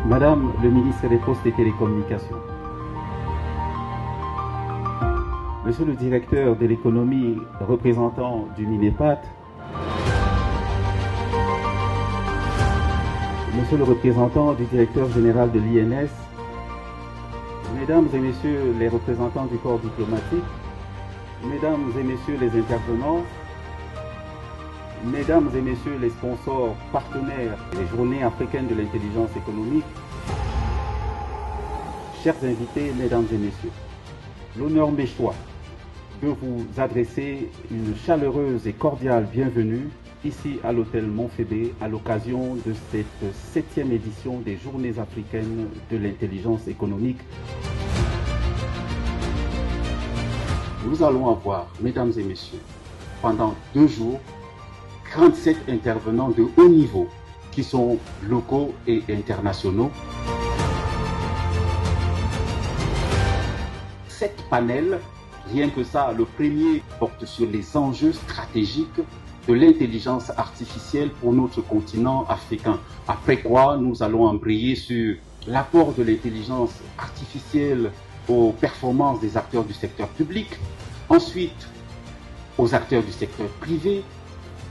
Madame le ministre des Postes et Télécommunications, Monsieur le directeur de l'économie représentant du MINEPAT, Monsieur le représentant du directeur général de l'INS, Mesdames et Messieurs les représentants du corps diplomatique, Mesdames et Messieurs les intervenants, Mesdames et Messieurs les sponsors partenaires des Journées africaines de l'intelligence économique, chers invités, Mesdames et Messieurs, l'honneur m'échoit de vous adresser une chaleureuse et cordiale bienvenue ici à l'hôtel Montphébé à l'occasion de cette 7e édition des Journées africaines de l'intelligence économique. Nous allons avoir, Mesdames et Messieurs, pendant 2 jours, 37 intervenants de haut niveau qui sont locaux et internationaux. 7 panels, rien que ça, le premier porte sur les enjeux stratégiques de l'intelligence artificielle pour notre continent africain. Après quoi, nous allons embrayer sur l'apport de l'intelligence artificielle aux performances des acteurs du secteur public, ensuite aux acteurs du secteur privé.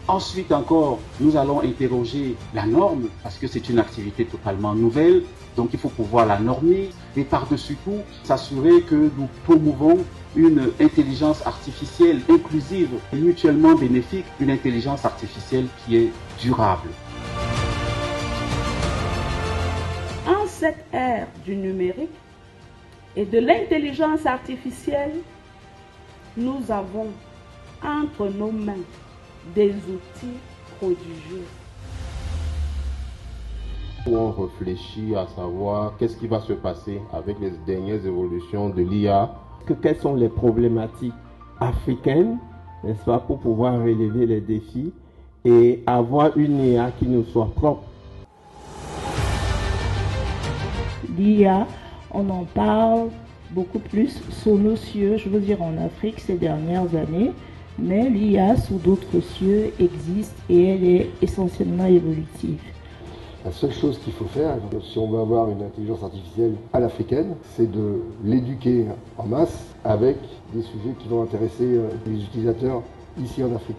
Ensuite encore, nous allons interroger la norme, parce que c'est une activité totalement nouvelle, donc il faut pouvoir la normer, et par-dessus tout, s'assurer que nous promouvons une intelligence artificielle inclusive et mutuellement bénéfique, une intelligence artificielle qui est durable. En cette ère du numérique et de l'intelligence artificielle, nous avons entre nos mains des outils prodigieux. On réfléchit à savoir qu'est-ce qui va se passer avec les dernières évolutions de l'IA. Quelles sont les problématiques africaines, n'est-ce pas, pour pouvoir relever les défis et avoir une IA qui nous soit propre. L'IA, on en parle beaucoup plus sous nos cieux, je veux dire en Afrique ces dernières années, mais l'IA sous d'autres cieux existe et elle est essentiellement évolutive. La seule chose qu'il faut faire, si on veut avoir une intelligence artificielle à l'africaine, c'est de l'éduquer en masse avec des sujets qui vont intéresser les utilisateurs ici en Afrique.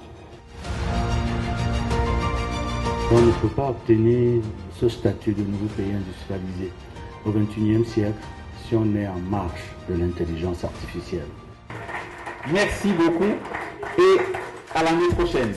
On ne peut pas obtenir ce statut de nouveau pays industrialisé au XXIe siècle si on est en marche de l'intelligence artificielle. Merci beaucoup et à l'année prochaine.